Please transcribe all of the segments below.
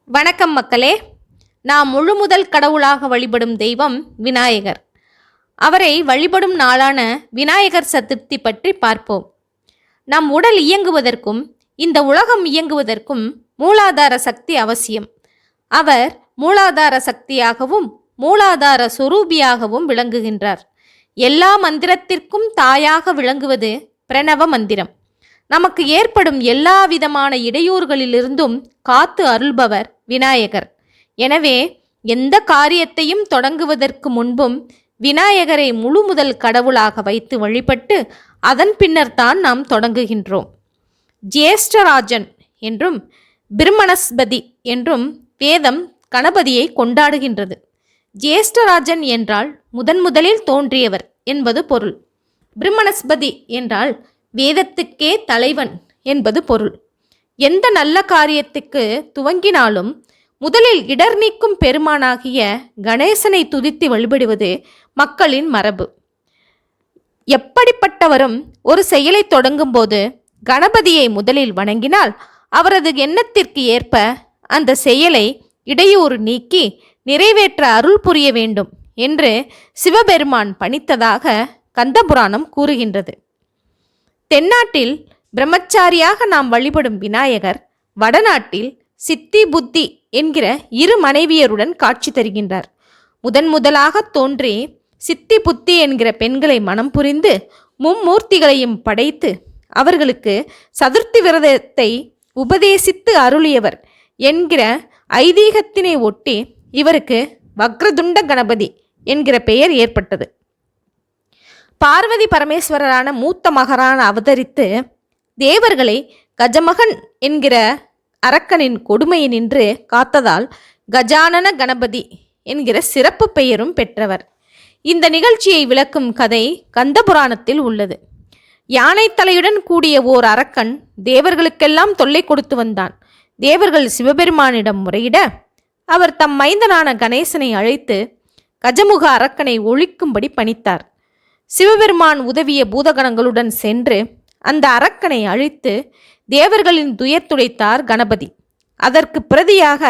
வணக்கம் மக்களே. நாம் முழுமுதல் கடவுளாக வழிபடும் தெய்வம் விநாயகர். அவரை வழிபடும் நாளான விநாயகர் சதுர்த்தி பற்றி பார்ப்போம். நம் உடல் இயங்குவதற்கும் இந்த உலகம் இயங்குவதற்கும் மூலாதார சக்தி அவசியம். அவர் மூலாதார சக்தியாகவும் மூலாதார சொரூபியாகவும் விளங்குகின்றார். எல்லா மந்திரத்திற்கும் தாயாக விளங்குவது பிரணவ மந்திரம். நமக்கு ஏற்படும் எல்லா விதமான இடையூறுகளிலிருந்தும் காத்து அருள்பவர் விநாயகர். எனவே எந்த காரியத்தையும் தொடங்குவதற்கு முன்பும் விநாயகரை முழுமுதல் கடவுளாக வைத்து வழிபட்டு அதன் பின்னர்தான் நாம் தொடங்குகின்றோம். ஜேஷ்டராஜன் என்றும் பிரம்மணஸ்பதி என்றும் வேதம் கணபதியை கொண்டாடுகின்றது. ஜேஷ்டராஜன் என்றால் முதலில் தோன்றியவர் என்பது பொருள். பிரம்மணஸ்பதி என்றால் வேதத்துக்கே தலைவன் என்பது பொருள். எந்த நல்ல காரியத்துக்கு துவங்கினாலும் முதலில் இடர் நீக்கும் பெருமானாகிய கணேசனை துதித்து வழிபடுவது மக்களின் மரபு. எப்படிப்பட்டவரும் ஒரு செயலை தொடங்கும் போது கணபதியை முதலில் வணங்கினால் அவரது எண்ணத்திற்கு ஏற்ப அந்த செயலை இடையூறு நீக்கி நிறைவேற்ற அருள் புரிய வேண்டும் என்று சிவபெருமான் பணித்ததாக கந்தபுராணம் கூறுகின்றது. தென்னாட்டில் பிரம்மச்சாரியாக நாம் வழிபடும் விநாயகர் வடநாட்டில் சித்தி புத்தி என்கிற இரு மனைவியருடன் காட்சி தருகின்றார். முதலாக தோன்றி சித்தி புத்தி என்கிற பெண்களை மனம் புரிந்து மும்மூர்த்திகளையும் படைத்து அவர்களுக்கு சதுர்த்தி விரதத்தை உபதேசித்து அருளியவர் என்கிற ஐதீகத்தினை ஒட்டி இவருக்கு வக்ரதுண்ட கணபதி என்கிற பெயர் ஏற்பட்டது. பார்வதி பரமேஸ்வரரான மூத்த மகரான அவதரித்து தேவர்களை கஜமகன் என்கிற அரக்கனின் கொடுமையை நின்று காத்ததால் கஜானன கணபதி என்கிற சிறப்பு பெயரும் பெற்றவர். இந்த நிகழ்ச்சியை விளக்கும் கதை கந்தபுராணத்தில் உள்ளது. யானை தலையுடன் கூடிய ஓர் அரக்கன் தேவர்களுக்கெல்லாம் தொல்லை கொடுத்து வந்தான். தேவர்கள் சிவபெருமானிடம் முறையிட அவர் தம் மைந்தனான கணேசனை அழைத்து கஜமுக அரக்கனை ஒழிக்கும்படி பணித்தார். சிவபெருமான் உதவிய பூதகணங்களுடன் சென்று அந்த அரக்கனை அழித்து தேவர்களின் துயர் துடைத்தார் கணபதி. அதற்கு பிரதியாக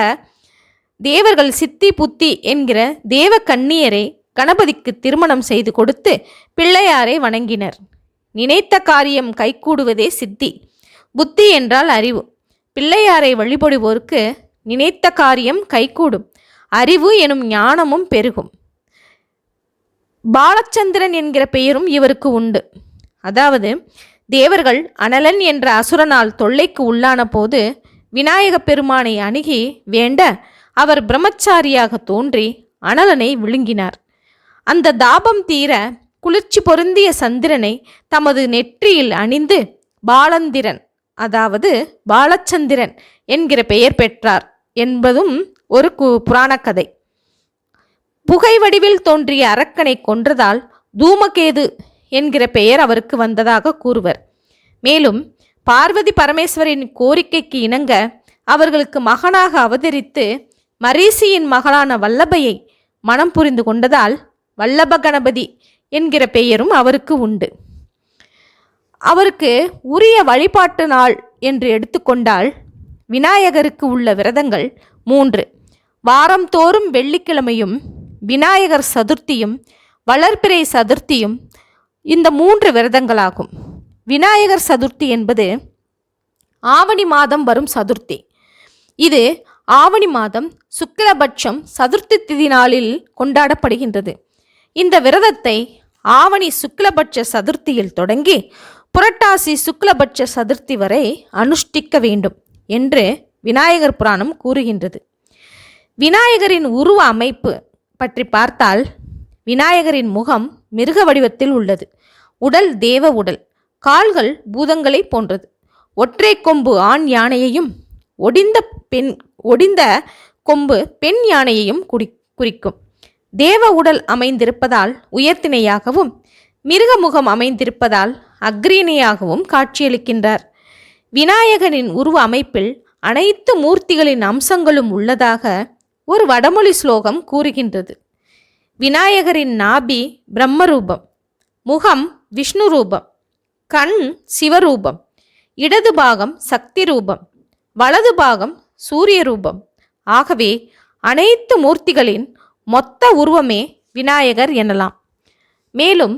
தேவர்கள் சித்தி புத்தி என்கிற தேவ கன்னியரை கணபதிக்கு திருமணம் செய்து கொடுத்து பிள்ளையாரை வணங்கினர். நினைத்த காரியம் கைகூடுவதே சித்தி. புத்தி என்றால் அறிவு. பிள்ளையாரை வழிபடுவோருக்கு நினைத்த காரியம் கைகூடும். அறிவு எனும் ஞானமும் பெருகும். பாலச்சந்திரன் என்கிற பெயரும் இவருக்கு உண்டு. அதாவது தேவர்கள் அனலன் என்ற அசுரனால் தொல்லைக்கு உள்ளான போது விநாயக பெருமானை அணுகி வேண்ட அவர் பிரம்மச்சாரியாக தோன்றி அனலனை விழுங்கினார். அந்த தாபம் தீர குளிர்ச்சி பொருந்திய சந்திரனை தமது நெற்றியில் அணிந்து பாலந்திரன் அதாவது பாலச்சந்திரன் என்கிற பெயர் பெற்றார் என்பதும் ஒரு புராணக்கதை. புகை வடிவில் தோன்றிய அரக்கனை கொன்றதால் தூமகேது என்கிற பெயர் அவருக்கு வந்ததாக கூறுவர். மேலும் பார்வதி பரமேஸ்வரின் கோரிக்கைக்கு இணங்க அவர்களுக்கு மகனாக அவதரித்து மரீசியின் மகளான வல்லபையை மனம் புரிந்து கொண்டதால் வல்லப கணபதி என்கிற பெயரும் அவருக்கு உண்டு. அவருக்கு உரிய வழிபாட்டு நாள் என்று எடுத்துக்கொண்டால் விநாயகருக்கு உள்ள விரதங்கள் 3. வாரந்தோறும் வெள்ளிக்கிழமையும் விநாயகர் சதுர்த்தியும் வளர்பிறை சதுர்த்தியும் இந்த 3 விரதங்களாகும். விநாயகர் சதுர்த்தி என்பது ஆவணி மாதம் வரும் சதுர்த்தி. இது ஆவணி மாதம் சுக்கிலபட்சம் சதுர்த்தி திதி நாளில் கொண்டாடப்படுகின்றது. இந்த விரதத்தை ஆவணி சுக்கிலபட்ச சதுர்த்தியில் தொடங்கி புரட்டாசி சுக்கிலபட்ச சதுர்த்தி வரை அனுஷ்டிக்க வேண்டும் என்று விநாயகர் புராணம் கூறுகின்றது. விநாயகரின் உருவ அமைப்பு பற்றி பார்த்தால் விநாயகரின் முகம் மிருக வடிவத்தில் உள்ளது. உடல் தேவ உடல். கால்கள் பூதங்களை போன்றது. ஒற்றை கொம்பு ஆண் யானையையும் ஒடிந்த கொம்பு பெண் யானையையும் குறிக்கும். தேவ உடல் அமைந்திருப்பதால் உயர்த்தினையாகவும் மிருகமுகம் அமைந்திருப்பதால் அக்ரீனையாகவும் காட்சியளிக்கின்றார். விநாயகரின் உருவ அமைப்பில் அனைத்து மூர்த்திகளின் அம்சங்களும் உள்ளதாக ஒரு வடமொழி ஸ்லோகம் கூறுகின்றது. விநாயகரின் நாபி பிரம்மரூபம், முகம் விஷ்ணு ரூபம், கண் சிவரூபம், இடது பாகம் சக்தி ரூபம், வலது பாகம் சூரிய ரூபம், ஆகவே அனைத்து மூர்த்திகளின் மொத்த உருவமே விநாயகர் எனலாம். மேலும்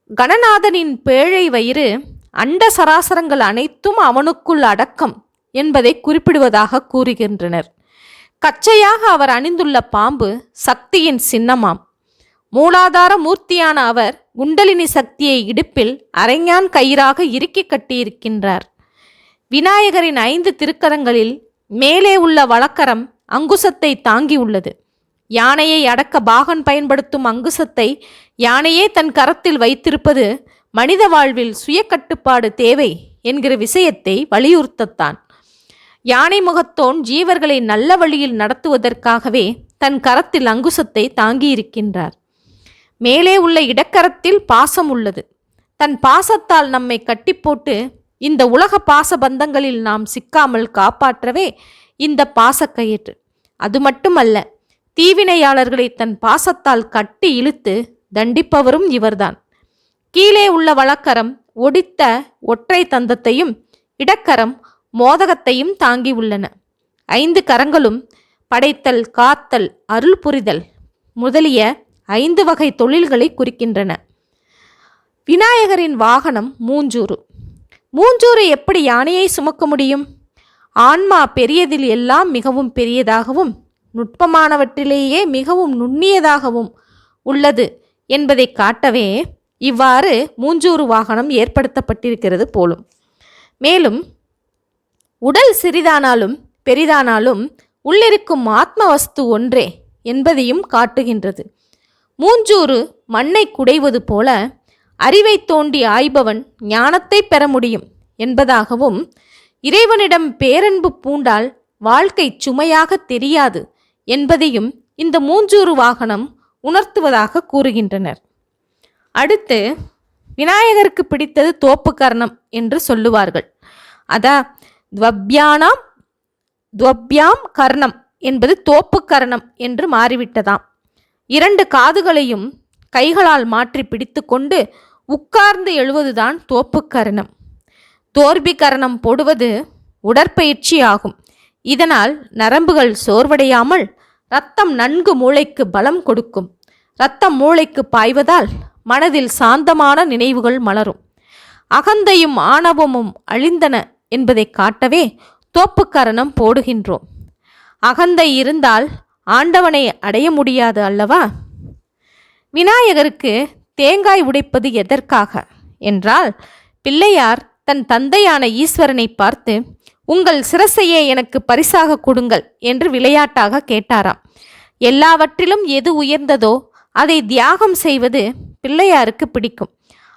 கணநாதனின் பேழை வயிறு அண்ட சராசரங்கள் அனைத்தும் அவனுக்குள் அடக்கம் என்பதை குறிப்பிடுவதாக கூறுகின்றனர். கச்சையாக அவர் அணிந்துள்ள பாம்பு சக்தியின் சின்னமாம். மூலாதார மூர்த்தியான அவர் குண்டலினி சக்தியை இடுப்பில் அரைஞான் கயிறாக இறுக்கி கட்டியிருக்கின்றார். விநாயகரின் 5 திருக்கரங்களில் மேலே உள்ள வலக்கரம் அங்குசத்தை தாங்கியுள்ளது. யானையை அடக்க பாகன் பயன்படுத்தும் அங்குசத்தை யானையே தன் கரத்தில் வைத்திருப்பது மனித வாழ்வில் சுய கட்டுப்பாடு தேவை என்கிற விஷயத்தை வலியுறுத்தத்தான். யானை முகத்தோன் ஜீவர்களை நல்ல வழியில் நடத்துவதற்காகவே தன் கரத்தில் அங்குசத்தை தாங்கியிருக்கின்றார். மேலே உள்ள இடக்கரத்தில் பாசம் உள்ளது. தன் பாசத்தால் நம்மை கட்டி போட்டு இந்த உலக பாச பந்தங்களில் நாம் சிக்காமல் காப்பாற்றவே இந்த பாசக்கயிற்று. அது மட்டுமல்ல, தீவினையாளர்களை தன் பாசத்தால் கட்டி இழுத்து தண்டிப்பவரும் இவர்தான். கீழே உள்ள வலக்கரம் ஒடித்த ஒற்றை தந்தத்தையும் இடக்கரம் மோதகத்தையும் தாங்கி உள்ளன. 5 கரங்களும் படைத்தல், காத்தல், அருள் புரிதல் முதலிய 5 வகை தொழில்களை குறிக்கின்றன. விநாயகரின் வாகனம் மூஞ்சூறு. மூஞ்சூறு எப்படி யானையை சுமக்க முடியும்? ஆன்மா பெரியதில் எல்லாம் மிகவும் பெரியதாகவும் நுட்பமானவற்றிலேயே மிகவும் நுண்ணியதாகவும் உள்ளது என்பதை காட்டவே இவ்வாறு மூஞ்சூறு வாகனம் ஏற்படுத்தப்பட்டிருக்கிறது போலும். மேலும் உடல் சிறிதானாலும் பெரிதானாலும் உள்ளிருக்கும் ஆத்ம வஸ்து ஒன்றே என்பதையும் காட்டுகின்றது. மூஞ்சூறு மண்ணை குடைவது போல அறிவை தோண்டி ஆய்பவன் ஞானத்தை பெற முடியும் என்பதாகவும், இறைவனிடம் பேரன்பு பூண்டால் வாழ்க்கை சுமையாக தெரியாது என்பதையும் இந்த மூஞ்சூறு வாகனம் உணர்த்துவதாக கூறுகின்றனர். அடுத்து விநாயகருக்கு பிடித்தது தோப்பு கர்ணம் என்று சொல்லுவார்கள். துவப்யாம் கர்ணம் என்பது தோப்பு கர்ணம் என்று மாறிவிட்டதாம். 2 காதுகளையும் கைகளால் மாற்றி பிடித்து கொண்டு உட்கார்ந்து எழுவதுதான் தோப்பு கர்ணம். தோர்பி கர்ணம் போடுவது உடற்பயிற்சி ஆகும். இதனால் நரம்புகள் சோர்வடையாமல் இரத்தம் நன்கு மூளைக்கு பலம் கொடுக்கும். இரத்தம் மூளைக்கு பாய்வதால் மனதில் சாந்தமான நினைவுகள் மலரும். அகந்தையும் ஆணவமும் அழிந்தன என்பதை காட்டவே தோப்பு கரணம் போடுகின்றோம். அகந்தை இருந்தால் ஆண்டவனை அடைய முடியாது அல்லவா? விநாயகருக்கு தேங்காய் உடைப்பது எதற்காக என்றால், பிள்ளையார் தன் தந்தையான ஈஸ்வரனை பார்த்து, உங்கள் சிரசையே எனக்கு பரிசாக கொடுங்கள் என்று விளையாட்டாக கேட்டாராம். எல்லாவற்றிலும் எது உயர்ந்ததோ அதை தியாகம் செய்வது பிள்ளையாருக்கு பிடிக்கும்.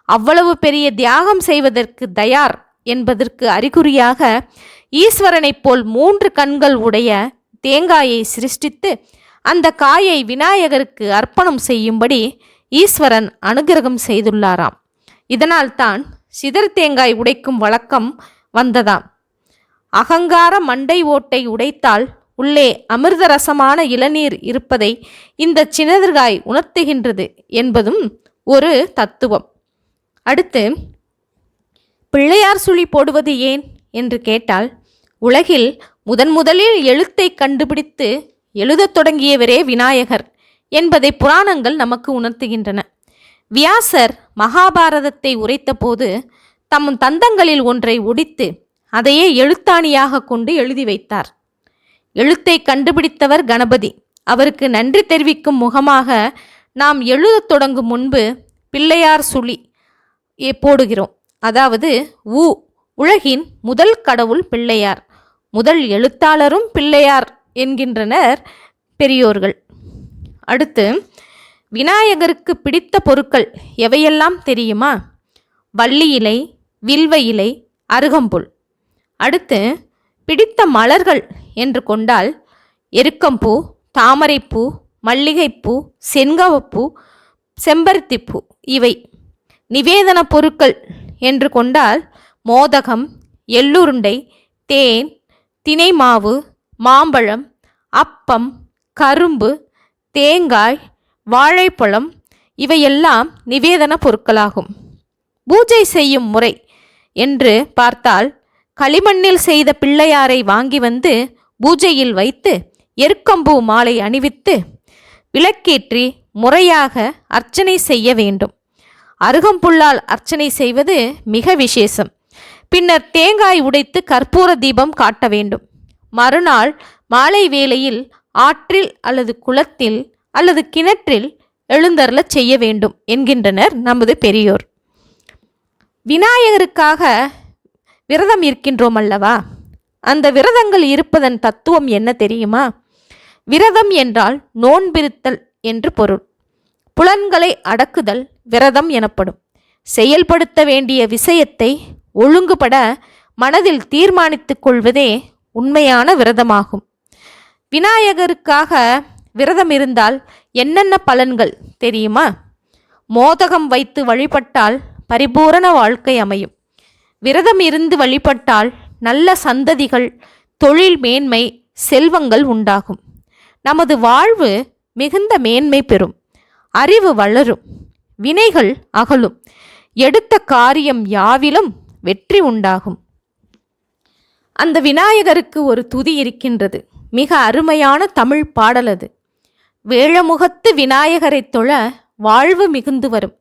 அவ்வளவு பெரிய தியாகம் செய்வதற்கு தயார் என்பதற்கு அறிகுறியாக ஈஸ்வரனைப் போல் 3 கண்கள் உடைய தேங்காயை சிருஷ்டித்து அந்த காயை விநாயகருக்கு அர்ப்பணம் செய்யும்படி ஈஸ்வரன் அனுகிரகம் செய்துள்ளாராம். இதனால் தான் சிதறு தேங்காய் உடைக்கும் வழக்கம் வந்ததாம். அகங்கார மண்டை ஓட்டை உடைத்தால் உள்ளே அமிர்த ரசமான இளநீர் இருப்பதை இந்த சினதிர்காய் உணர்த்துகின்றது என்பதும் ஒரு தத்துவம். அடுத்து, பிள்ளையார் சுழி போடுவது ஏன் என்று கேட்டால், உலகில் முதலில் எழுத்தை கண்டுபிடித்து எழுதத் தொடங்கியவரே விநாயகர் என்பதை புராணங்கள் நமக்கு உணர்த்துகின்றன. வியாசர் மகாபாரதத்தை உரைத்த போது தம் தந்தங்களில் ஒன்றை ஒடித்து அதையே எழுத்தாணியாக கொண்டு எழுதி வைத்தார். எழுத்தை கண்டுபிடித்தவர் கணபதி. அவருக்கு நன்றி தெரிவிக்கும் முகமாக நாம் எழுதத் தொடங்கும் முன்பு பிள்ளையார் சுழி போடுகிறோம். அதாவது உலகின் முதல் கடவுள் பிள்ளையார், முதல் எழுத்தாளரும் பிள்ளையார் என்கின்றனர் பெரியோர்கள். அடுத்து, விநாயகருக்கு பிடித்த பொருட்கள் எவையெல்லாம் தெரியுமா? வள்ளி இலை, வில்வ இலை, அருகம்புல். அடுத்து, பிடித்த மலர்கள் என்று கொண்டால் எருக்கம்பூ, தாமரைப்பூ, மல்லிகைப்பூ, செண்கவப்பூ, செம்பருத்திப்பூ இவை. நிவேதன பொருட்கள் என்று கொண்டால் மோதகம், எள்ளுருண்டை, தேன், தினை மாவு, மாம்பழம், அப்பம், கரும்பு, தேங்காய், வாழைப்பழம் இவையெல்லாம் நிவேதன பொருட்களாகும். பூஜை செய்யும் முறை என்று பார்த்தால், களிமண்ணில் செய்த பிள்ளையாரை வாங்கி வந்து பூஜையில் வைத்து எருக்கம்பூ மாலை அணிவித்து விளக்கேற்றி முறையாக அர்ச்சனை செய்ய வேண்டும். அருகம்புல்லால் அர்ச்சனை செய்வது மிக விசேஷம். பின்னர் தேங்காய் உடைத்து கற்பூர தீபம் காட்ட வேண்டும். மறுநாள் மாலை வேளையில் ஆற்றில் அல்லது குளத்தில் அல்லது கிணற்றில் எழுந்தருளச் செய்ய வேண்டும் என்கின்றனர் நமது பெரியோர். விநாயகருக்காக விரதம் இருக்கின்றோம் அல்லவா? அந்த விரதங்கள் இருப்பதன் தத்துவம் என்ன தெரியுமா? விரதம் என்றால் நோன்பிருத்தல் என்று பொருள். புலன்களை அடக்குதல் விரதம் எனப்படும். செயல்படுத்த வேண்டிய விஷயத்தை ஒழுங்குபட மனதில் தீர்மானித்துக் கொள்வதே உண்மையான விரதமாகும். விநாயகருக்காக விரதம் இருந்தால் என்னென்ன பலன்கள் தெரியுமா? மோதகம் வைத்து வழிபட்டால் பரிபூரண வாழ்க்கை அமையும். விரதம் இருந்து வழிபட்டால் நல்ல சந்ததிகள், தொழில் மேன்மை, செல்வங்கள் உண்டாகும். நமது வாழ்வு மிகுந்த மேன்மை பெறும். அறிவு வளரும். வினைகள் அகலும். எடுத்த காரியம் யாவிலும் வெற்றி உண்டாகும். அந்த விநாயகருக்கு ஒரு துதி இருக்கின்றது. மிக அருமையான தமிழ் பாடல் அது. வேழமுகத்து விநாயகரை தொழ வாழ்வு மிகுந்து வரும்.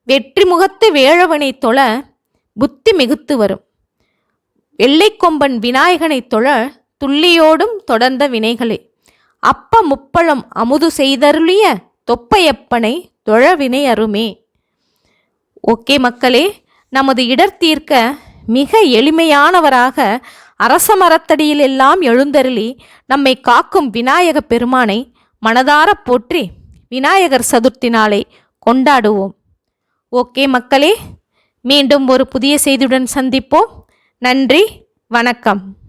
வெற்றி முகத்து வேழவனை தொழ புத்தி மிகுத்து வரும். வெள்ளைக்கொம்பன் விநாயகனை தொழ துள்ளியோடும் தொடர்ந்த வினைகளே. அப்ப முப்பழம் அமுது செய்தருளிய தொப்பையப்பனை தொழ வினை அருமே. ஓகே மக்களே, நமது இடர் தீர்க்க மிக எளிமையானவராக அரச மரத்தடியில் எல்லாம் எழுந்தருளி நம்மை காக்கும் விநாயக பெருமானை மனதார போற்றி விநாயகர் சதுர்த்தி நாளை கொண்டாடுவோம். ஓகே மக்களே, மீண்டும் ஒரு புதிய செய்தியுடன் சந்திப்போம். நன்றி, வணக்கம்.